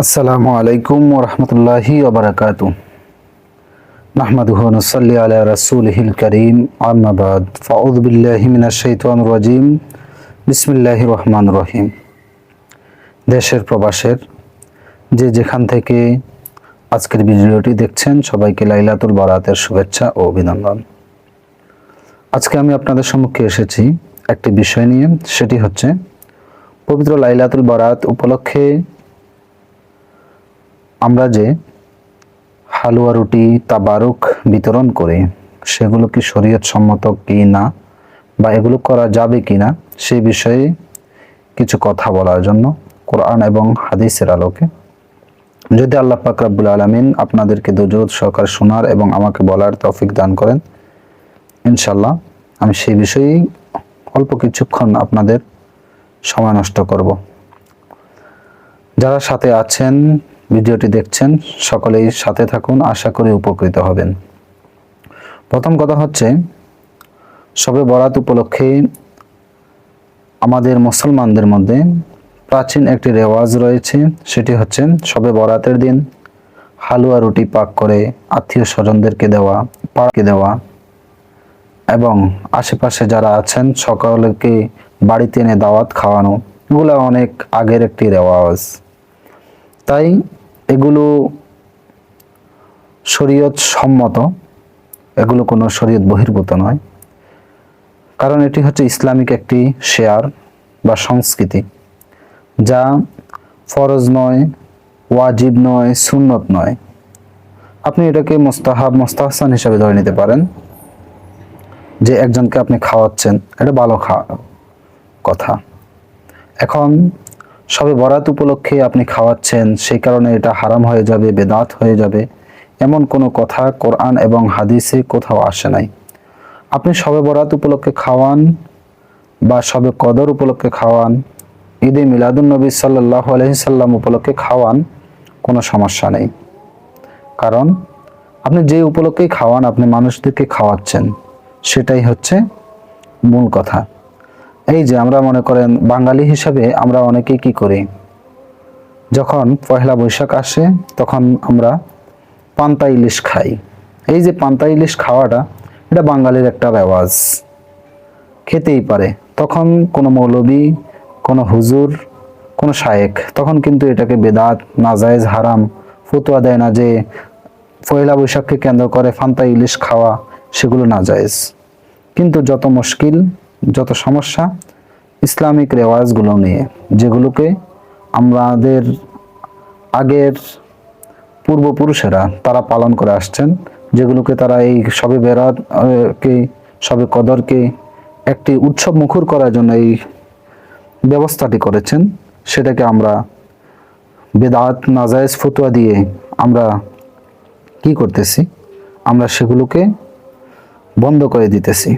আসসালামু আলাইকুম ওয়া রাহমাতুল্লাহি ওয়া বারাকাতুহু। নাহমাদুহু ওয়া নুসাল্লি আলা রাসূলিহিল কারীম, আম্মা বাদ। ফাউযু বিল্লাহি মিনাশ শাইতানির রাজীম। বিসমিল্লাহির রহমানির রহিম। দেশের প্রবাসের যে যেখান থেকে আজকের ভিডিওটি দেখছেন সবাইকে লাইলাতুল বারাতের শুভেচ্ছা ও অভিনন্দন। আজকে আমি আপনাদের সম্মুখে এসেছি একটি বিষয় নিয়ে, সেটি হচ্ছে পবিত্র লাইলাতুল বারাত উপলক্ষে আমরা যে হালুয়া রুটি তাবারুক বিতরণ করে সেগুলো কি শরীয়ত সম্মত কি না, বা এগুলো করা যাবে কি না, সেই বিষয়ে কিছু কথা বলার জন্য কোরআন এবং হাদিসের আলোকে, যদি আল্লাহ পাক রব্বুল আলামিন আপনাদেরকে ধৈর্য সহকারে শোনার এবং আমাকে বলার তৌফিক দান করেন, ইনশাআল্লাহ আমি সেই বিষয়েই অল্প কিছুক্ষণ আপনাদের সময় নষ্ট করব। যারা সাথে আছেন, ভিডিওটি দেখছেন, সকলেই সাথে থাকুন, আশা করি উপকৃত হবেন। প্রথম কথা হচ্ছে, শবে বরাত উপলক্ষে আমাদের মুসলমানদের মধ্যে প্রাচীন একটি রেওয়াজ রয়েছে, সেটি হচ্ছে শবে বরাতের দিন হালুয়া রুটি পাক করে আত্মীয় স্বজনদেরকে দেওয়া, পাড়াকে দেওয়া এবং আশেপাশে যারা আছেন সকলকে বাড়িতে এনে দাওয়াত খাওয়ানো। এগুলো অনেক আগের একটি রেওয়াজ, তাই এগুলো শরীয়ত সম্মত, এগুলো কোনো শরীয়ত বহির্ভূত নয়। কারণ এটি হচ্ছে ইসলামিক একটি শেয়ার বা সংস্কৃতি, যা ফরজ নয়, ওয়াজিব নয়, সুন্নত নয়। আপনি এটাকে মুস্তাহসান হিসাবে ধরে নিতে পারেন, যে একজনকে আপনি খাওয়াচ্ছেন, এটা ভালো কথা। এখন শবে বরাত উপলক্ষে আপনি খাওয়াচ্ছেন, সেই কারণে এটা হারাম হয়ে যাবে, বেদাত হয়ে যাবে, এমন কোনো কথা কোরআন এবং হাদিসে কোথাও আসে নাই। আপনি শবে বরাত উপলক্ষে খাওয়ান বা শবে কদর উপলক্ষে খাওয়ান, ঈদে মিলাদুন নবী সাল্লাল্লাহু আলাইহি সাল্লাম উপলক্ষে খাওয়ান, কোনো সমস্যা নেই। কারণ আপনি যে উপলক্ষেই খাওয়ান, আপনি মানুষদেরকে খাওয়াচ্ছেন, সেটাই হচ্ছে মূল কথা। এই যে আমরা মনে করেন বাঙালি হিসাবে আমরা অনেকেই কি করি, যখন পয়লা বৈশাখ আসে তখন আমরা পান্তা ইলিশ খাই। এই যে পান্তা ইলিশ খাওয়াটা, এটা বাঙালির একটা রেওয়াজ, খেতেই পারে। তখন কোনো মৌলবী, কোনো হুজুর, কোনো শায়েখ তখন কিন্তু এটাকে বেদাত, নাজায়েজ, হারাম ফতোয়া দেয় না যে পয়লা বৈশাখকে কেন্দ্র করে পান্তা ইলিশ খাওয়া সেগুলো নাজায়েজ। কিন্তু যত মুশকিল, যত সমস্যা ইসলামিক রেওয়াজগুলো নিয়ে, যেগুলোকে আমাদের আগের পূর্বপুরুষেরা তারা পালন করে আসছেন, যেগুলোকে তারা এই শবে বরাতকে, শবে কদরকে একটি উৎসব মুখর করার জন্য এই ব্যবস্থাটি করেছেন, সেটাকে আমরা বেদাত, নাজায়েজ ফতোয়া দিয়ে আমরা কি করতেছি, আমরা সেগুলোকে বন্ধ করে দিতেছি।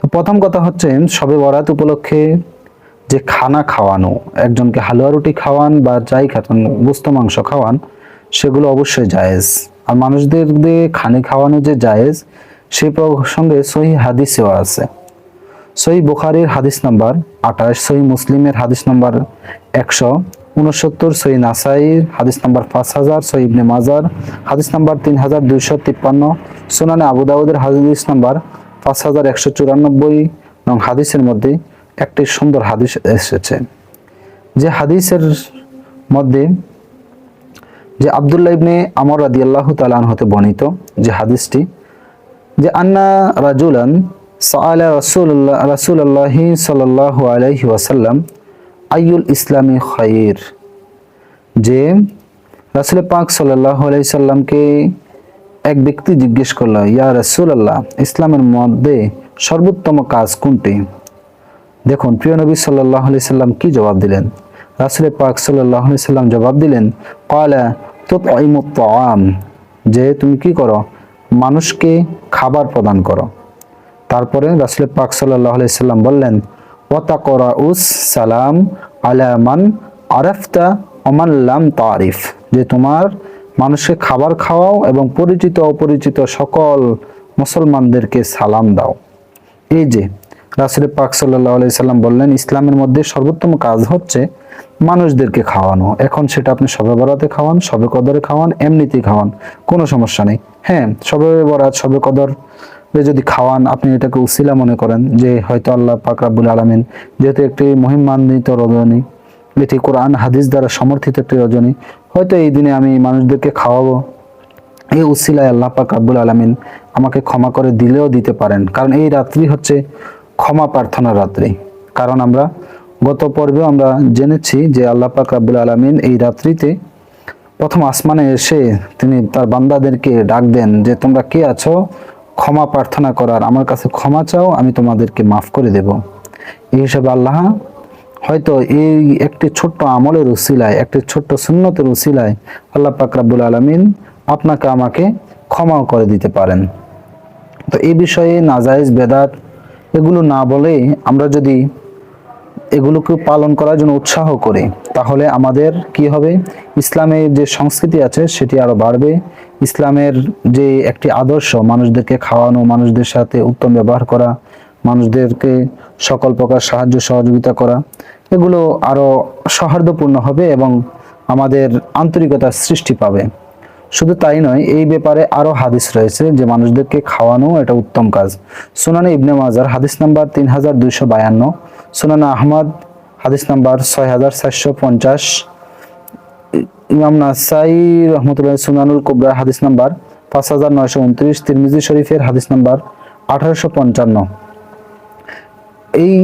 তো প্রথম কথা হচ্ছে, শবে বরাত উপলক্ষে যে খানা খাওয়ানো, একজনকে হালুয়া রুটি খাওয়ান বা যাই খাওয়ান, গোস্ত মাংস খাওয়ান, সেগুলো অবশ্যই জায়েজ। আর মানুষদের দিয়ে খানি খাওয়ানো যে জায়েজ, সেই প্রসঙ্গে সহিহ হাদিসেও আছে। সহিহ বুখারীর হাদিস নাম্বার 28, সহিহ মুসলিমের হাদিস নাম্বার 169, সহিহ নাসাইর হাদিস নাম্বার 5000, সহিহ ইবনে মাজার হাদিস নাম্বার 3253, সুনানে আবু দাউদের হাদিস নাম্বার 5194 এবং হাদিসের মধ্যে একটি সুন্দর হাদিস এসেছে। যে হাদিসের মধ্যে, যে আব্দুল্লাহ ইবনে আমর রাদিয়াল্লাহু তাআলা আনহু হতে বর্ণিত যে হাদিসটি, যে আন্না রাজুলান সাআলা রাসূলুল্লাহ সাল্লাল্লাহু আলাইহি ওয়াসাল্লাম আইয়ুল ইসলামি খায়র, যে রাসূল পাক সাল্লাল্লাহু আলাইহি সাল্লামকে এক ব্যক্তি জিজ্ঞেস করলো, ইয়া রাসূলুল্লাহ, ইসলামের মধ্যে সর্বোত্তম কাজ কোনটি? দেখুন প্রিয় নবী সাল্লাল্লাহু আলাইহি সাল্লাম কি জবাব দিলেন। রাসূল পাক সাল্লাল্লাহু আলাইহি সাল্লাম জবাব দিলেন, ক্বালা তুতঈমুত তাআম, যে তুমি কি করো, মানুষকে খাবার প্রদান করো। তারপরে রাসূল পাক সাল্লাল্লাহু আলাইহি সাল্লাম বললেন, ওয়া তাকরাউস সালাম আলা মান আরাফতা ওয়া মান লাম তারিফ, যে তোমার মানুষকে খাবার খাওয়াও এবং পরিচিত অপরিচিত সকল মুসলমানদেরকে সালাম দাও। এই যে রাসূল পাক সাল্লাল্লাহু আলাইহি সাল্লাম বললেন, ইসলামের মধ্যে সর্বোত্তম কাজ হচ্ছে মানুষদেরকে খাওয়ানো। এখন সেটা আপনি শবে বরাতে খাওয়ান, শবে কদরে খাওয়ান, এমনিতেই খাওয়ান, কোনো সমস্যা নেই। হ্যাঁ, শবে বরাত, শবে কদর যদি খাওয়ান, আপনি এটাকে উসিলা মনে করেন যে হয়তো আল্লাহ পাক রব্বুল আলামিন, যেহেতু একটি মহিমান্বিত রজনী, এটি কোরআন হাদিস দ্বারা সমর্থিত একটি রজনী, হয়তো এই দিনে আমি মানুষদেরকে খাওয়াবো, এই উসিলায় আল্লাহ পাক রব্বুল আলামিন আমাকে ক্ষমা করে দিলেও দিতে পারেন। কারণ এই রাত্রি হচ্ছে ক্ষমা প্রার্থনার রাত্রি। কারণ আমরা গত পর্বে আমরা জেনেছি যে আল্লাহ পাক রব্বুল আলামিন এই রাত্রিতে প্রথম আসমানে এসে তিনি তার বান্দাদেরকে ডাক দেন যে তোমরা কে আছো ক্ষমা প্রার্থনা করার, আমার কাছে ক্ষমা চাও, আমি তোমাদেরকে মাফ করে দেব। এই হিসাবে আল্লাহ হয়তো এই একটি ছোট্ট আমলের উসিলায়, একটি ছোট্ট সুন্নতের উসিলায় আল্লাহ পাক রব্বুল আলামিন আপনাকে আমাকে ক্ষমাও করে দিতে পারেন। তো এই বিষয়ে নাজায়েজ বেদাত এগুলো না বলে আমরা যদি এগুলোকে পালন করার জন্য উৎসাহ করি, তাহলে আমাদের কি হবে, ইসলামের যে সংস্কৃতি আছে সেটি আরো বাড়বে। ইসলামের যে একটি আদর্শ, মানুষদেরকে খাওয়ানো, মানুষদের সাথে উত্তম ব্যবহার করা, মানুষদেরকে সকল প্রকার সাহায্য সহযোগিতা করা, এগুলো আরো সৌহার্দ্যপূর্ণ হবে এবং আমাদের আন্তরিকতার সৃষ্টি পাবে। শুধু তাই নয়, এই ব্যাপারে আরো হাদিস রয়েছে যে মানুষদেরকে খাওয়ানো এটা উত্তম কাজ। সুনানে ইবনে মাজার হাদিস নাম্বার 3252, সুনানে আহমদ হাদিস নাম্বার 6450, ইমাম নাসাই রহমতুল্লাহ সুনানুল কুবরা হাদিস নাম্বার 5929, তিরমিজি শরীফের হাদিস নাম্বার 1855। এই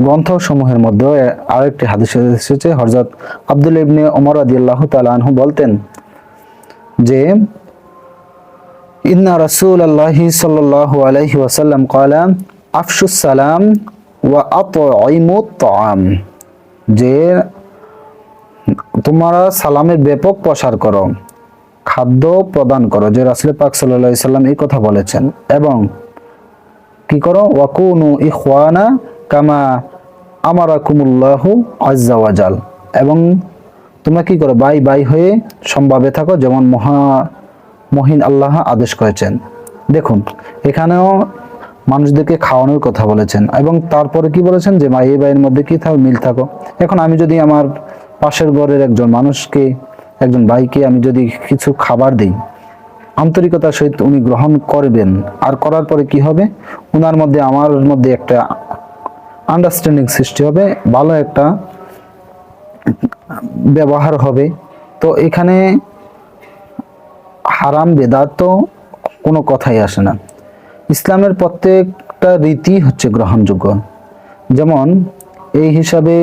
গ্রন্থ সমূহের মধ্যে আরেকটি হাদিস এসেছে, হযরত আব্দুল্লাহ ইবনে ওমর রাদিয়াল্লাহু তাআলা আনহু বলতেন যে ইন্না রাসূলুল্লাহি সাল্লাল্লাহু আলাইহি ওয়াসাল্লাম ক্বালা আফশুস সালাম ওয়া আতঈমুত তাআম, যে তোমরা সালামের ব্যাপক প্রসার করো, খাদ্য প্রদান করো, যে রাসূল পাক সাল্লাল্লাহু আলাইহি সাল্লাম এই কথা বলেছেন। এবং কি করো, ওয়াকুনু ইখওয়ানা কামা আমারাকুমুল্লাহু আজ্জা ওয়া জাল, এবং তোমরা কি করো, ভাই ভাই হয়ে সমভাবে থাকো, যেমন মহিন আল্লাহ আদেশ করেছেন। দেখুন, এখানেও মানুষদেরকে খাওয়ানোর কথা বলেছেন এবং তারপরে কি বলেছেন যে ভাই ভাইয়ের মধ্যে কি থাকো, মিল থাকো। এখন আমি যদি আমার পাশের ঘরের একজন মানুষকে, একজন ভাইকে আমি যদি কিছু খাবার দিই, আন্তরিকতার সহিত উনি গ্রহণ করবেন, আর করার পরে কি হবে, উনার মধ্যে আমার মধ্যে একটা আন্ডারস্ট্যান্ডিং সৃষ্টি হবে, ভালো একটা ব্যবহার হবে। তো এখানে হারাম বেদাত তো কোনো কথাই আসে না। ইসলামের প্রত্যেকটা রীতি হচ্ছে গ্রহণযোগ্য। যেমন এই হিসাবে,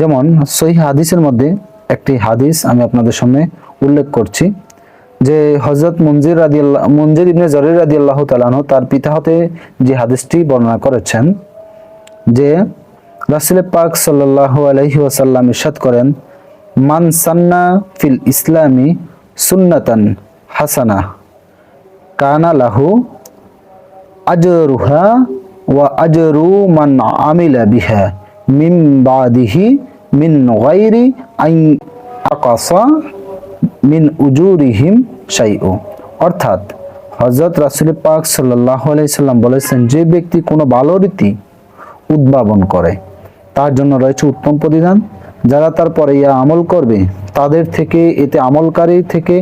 যেমন সহিহ হাদিসের মধ্যে একটি হাদিস আমি আপনাদের সামনে উল্লেখ করছি, যে হযরত মুনজির ইবনে জরির রাদিয়াল্লাহু তাআলা আনহু তার পিতা হতে যে হাদিসটি বর্ণনা করেছেন, যে রাসূল পাক সাল্লাল্লাহু আলাইহি ওয়াসাল্লাম ইরশাদ করেন, মান সান্না ফিল ইসলামি সুন্নাতান হাসানা কানা লাহু আজরুহা ওয়া আজরু মান আমিলা বিহা মিন বাদিহি মিন গায়রি আন আকাসা মিন উজুরিহিম শাইউ। অর্থাৎ হযরত রাসূল পাক সাল্লাল্লাহু আলাইহি সাল্লাম বলেছেন, যে ব্যক্তি কোনো ভালো রীতি উদ্ভাবন করে তার জন্য রয়েছে উত্তম প্রতিদান, যারা তারপরে ইয়া আমল করবে তাদের থেকে, এতে আমলকারী থেকে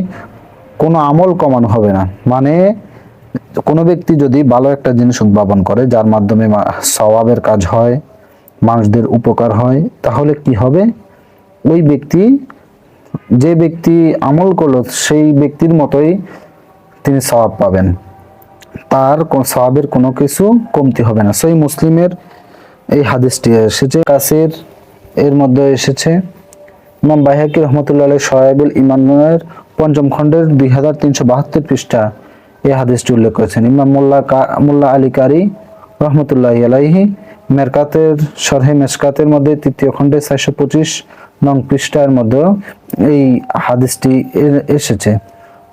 কোনো আমল কমানো হবে না। মানে কোনো ব্যক্তি যদি ভালো একটা জিনিস উদ্ভাবন করে যার মাধ্যমে সওয়াবের কাজ হয়, মানুষদের উপকার হয়, তাহলে কি হবে, ওই ব্যক্তি, যে ব্যক্তি আমল করলো সেই ব্যক্তির মতোই তিনি সওয়াব পাবেন, তার সওয়াবের কোনো কিছু কমতি হবে না। সহিহ মুসলিমের এই হাদিসটি এসেছে, কাসির এর মধ্যে এসেছে, ইমাম বাইহাকি রহমতুল্লাহ আলাইহি শোয়াইবুল ঈমানের ৫ম খণ্ডের 2372 পৃষ্ঠা এই হাদিসটি উল্লেখ করেছেন। ইমাম মোল্লা আলী কারি রহমতুল্লাহি আলাইহি মেরকাতের শরহে মেশকাতের মধ্যে ৩য় খণ্ডে ৪২৫ নং পৃষ্ঠার মধ্যে এই হাদিসটি এসেছে।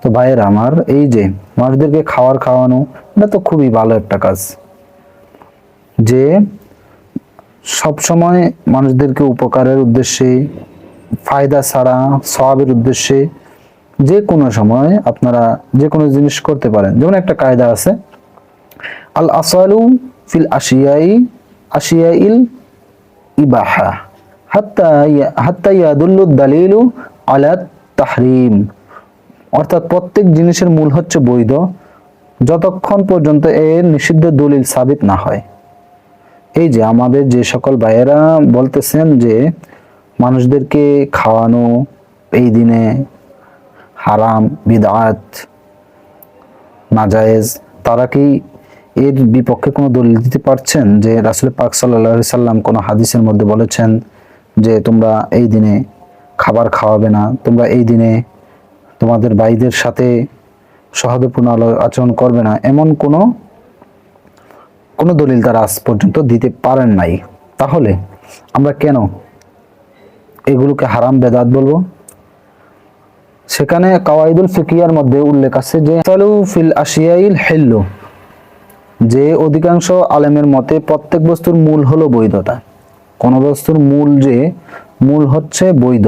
তো ভাইয়েরা আমার, এই যে মানুষদেরকে খাওয়ানো, এটা তো খুবই ভালো একটা কাজ, যে সব সময় মানুষদেরকে উপকারের উদ্দেশ্যে, ফায়দা ছাড়া সওয়াবের উদ্দেশ্যে যে কোনো সময় আপনারা যে কোনো জিনিস করতে পারেন। যেমন একটা কায়দা আছে, আল আসালু ফিল আশিয়াই আশিয়াইল ইবাহা হাত্তা ইয়াদুল্লু দালিলু আলা তাহরিম। অর্থাৎ প্রত্যেক জিনিসের মূল হচ্ছে বৈধ যতক্ষণ পর্যন্ত এর নিষিদ্ধ দলিল সাবিত না হয়। এই যে আমাদের যে সকল ভাইয়েরা বলতেছেন যে মানুষদেরকে খাওয়ানো এই দিনে হারাম, বিদআত, নাজায়েজ, তারা কি এর বিপক্ষে কোনো দলিল দিতে পারছেন যে রাসূল পাক সাল্লাল্লাহু আলাইহি সাল্লাম কোনো হাদিসের মধ্যে বলেছেন যে তোমরা এই দিনে খাবার খাওয়াবে না, তোমরা এই দিনে তোমাদের ভাইদের সাথে সহৃদয়পূর্ণ আচরণ করবে না, এমন কোনো দলিল তারা আজ পর্যন্ত দিতে পারেন নাই। তাহলে আমরা কেন এগুলোকে হারাম বেদাত বলবো? সেখানে কাওয়াইদুল ফিকিয়ার মধ্যে উল্লেখ আছে যে সালু ফিল আশিয়াইল হিল্লু, যে অধিকাংশ আলেমের মতে প্রত্যেক বস্তুর মূল হলো বৈধতা। কোন বস্তুর মূল হচ্ছে বৈধ,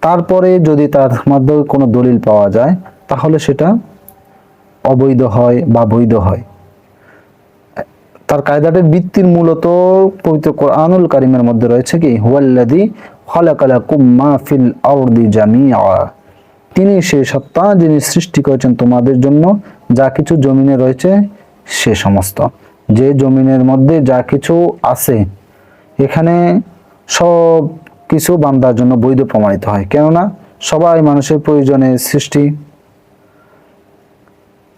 তারপরে যদি তার মধ্যে কোনো দলিল পাওয়া যায় তাহলে সেটা অবৈধ হয় বা বৈধ হয়। তার কায়দাটির ভিত্তির মূলত পবিত্র কোরআনুল কারীমের মধ্যে রয়েছে কি হুয়াল্লাযী খালাকালাকুম মা ফিল আরদি জামিআ, তিনি সেই সত্তা যিনি সৃষ্টি করেছেন তোমাদের জন্য যা কিছু জমিনে রয়েছে সে সমস্ত। যে জমিনের মধ্যে যা কিছু আছে এখানে সব কিছু বান্দার জন্য বৈধ প্রমাণিত হয়, কেননা সবাই মানুষের প্রয়োজনে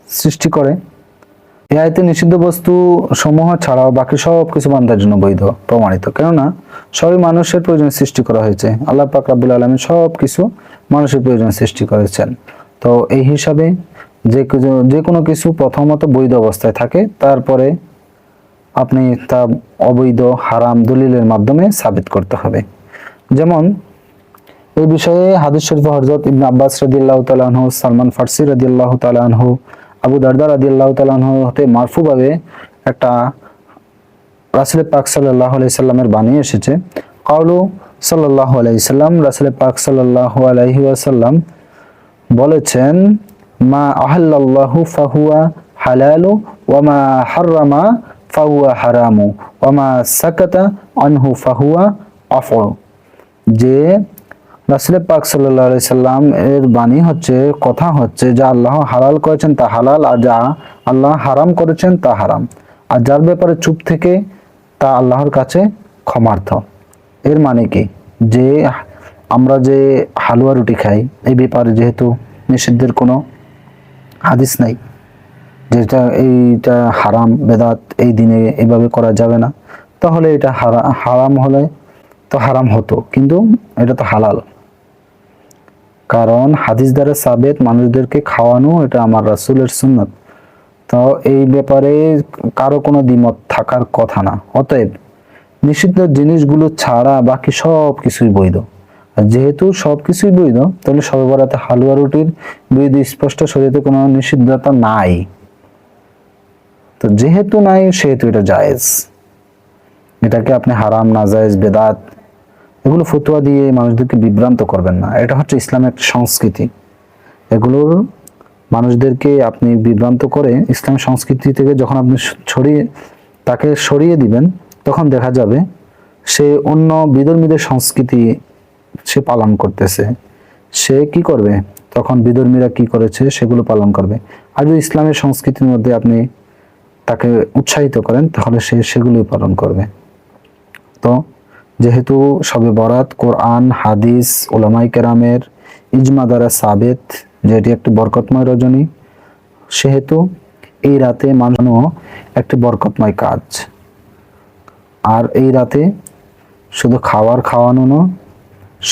সৃষ্টি করে। এই আয়াতে নিষিদ্ধ বস্তু সমূহ ছাড়াও বাকি সব কিছু বান্দার জন্য বৈধ প্রমাণিত, কেননা সবই মানুষের প্রয়োজনে সৃষ্টি করা হয়েছে। আল্লাহ পাক রব্বুল আলামিন সব কিছু মানুষের প্রয়োজনে সৃষ্টি করেছেন। তো এই হিসাবে যে কোনো কিছু প্রথমত বৈধ অবস্থায় থাকে, তারপরে আপনি তা অবৈধ হারাম দলিলের মাধ্যমে সাবিত করতে হবে। যেমন এই বিষয়ে হাদিস শরীফে হযরত ইবনে আব্বাস রাদিয়াল্লাহু তাআলা আনহু, সালমান ফারসি রাদিয়াল্লাহু তাআলা আনহু, আবু দারদা রাদিয়াল্লাহু তাআলা আনহু হতে মারফুভাবে একটা রাসূল পাক সাল্লাল্লাহু আলাইহি সাল্লামের বাণী এসেছে। কাউলু সাল্লাল্লাহু আলাইহি সাল্লাম, রাসূল পাক সাল্লাল্লাহু আলাইহি ওয়াসাল্লাম বলেছেন, মা আহাল্লাল্লাহু ফাহুয়া হালালু ওয়া মা হাররামা ফাহুয়া হারামু ওয়া মা সাকাতা আনহু ফাহুয়া আফু। যে রাসূল পাক সাল্লাল্লাহু আলাইহি সাল্লাম এর বাণী হচ্ছে, কথা হচ্ছে, যা আল্লাহ হালাল করেছেন তা হালাল, আর যা আল্লাহ হারাম করেছেন তা হারাম, আর যার ব্যাপারে চুপ থেকে তা আল্লাহর কাছে ক্ষমার্থ। এর মানে কি, যে আমরা যে হালুয়া রুটি খাই এই ব্যাপারে যেহেতু নিষিদ্ধের কোনো হাদিস নাই, যেটা এইটা হারাম বেদাত, এই দিনে এইভাবে করা যাবে না, তাহলে এটা হারাম হলে তো হারাম হতো, কিন্তু এটা তো হালাল, কারণ হাদিস দ্বারা সাবেত মানুষদেরকে খাওয়ানো এটা আমার রাসূলের সুন্নাত। তো এই ব্যাপারে কারো কোনো দ্বিমত থাকার কথা না। অতএব নিষিদ্ধ জিনিসগুলো ছাড়া বাকি সব কিছুই বৈধ, আর যেহেতু সব কিছুই বৈধ তাহলে শবে বরাতে হালুয়া রুটির বিরুদ্ধে স্পষ্ট শরীয়তে কোনো নিষিদ্ধতা নাই। তো যেহেতু নাই সেহেতু এটা জায়েজ। এটাকে আপনি হারাম, নাজায়েজ, বেদাত এগুলো ফতোয়া দিয়ে মানুষদেরকে বিভ্রান্ত করবেন না। এটা হচ্ছে ইসলামের একটা সংস্কৃতি। এগুলোর মানুষদেরকে আপনি বিভ্রান্ত করে ইসলামের সংস্কৃতি থেকে যখন আপনি তাকে সরিয়ে দিবেন, তখন দেখা যাবে সে অন্য বিধর্মীদের সংস্কৃতি সে পালন করতেছে। সে কি করবে? তখন বিধর্মীরা কি করেছে সেগুলো পালন করবে। আর যদি ইসলামের সংস্কৃতির মধ্যে আপনি তাকে উৎসাহিত করেন তাহলে সে সেগুলোই পালন করবে। তো যেহেতু শবে বরাত কোরআন, হাদিস, উলামায়ে কেরামের ইজমা দ্বারা সাবেত যে এটি একটি বরকতময় রজনী, সেহেতু এই রাতে মানানো একটি বরকতময় কাজ। আর এই রাতে শুধু খাওয়ানো না,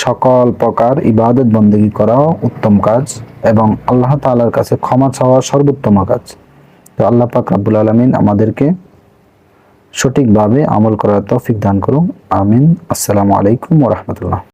সকল প্রকার ইবাদত বন্দেগী করাও উত্তম কাজ এবং আল্লাহ তাআলার কাছে ক্ষমা চাওয়া সর্বোত্তম কাজ। তো আল্লাহ পাক রব্বুল আলামিন আমাদেরকে সঠিকভাবে আমল করার তৌফিক দান করুন। আমিন। আসসালামু আলাইকুম ওয়া রাহমাতুল্লাহ।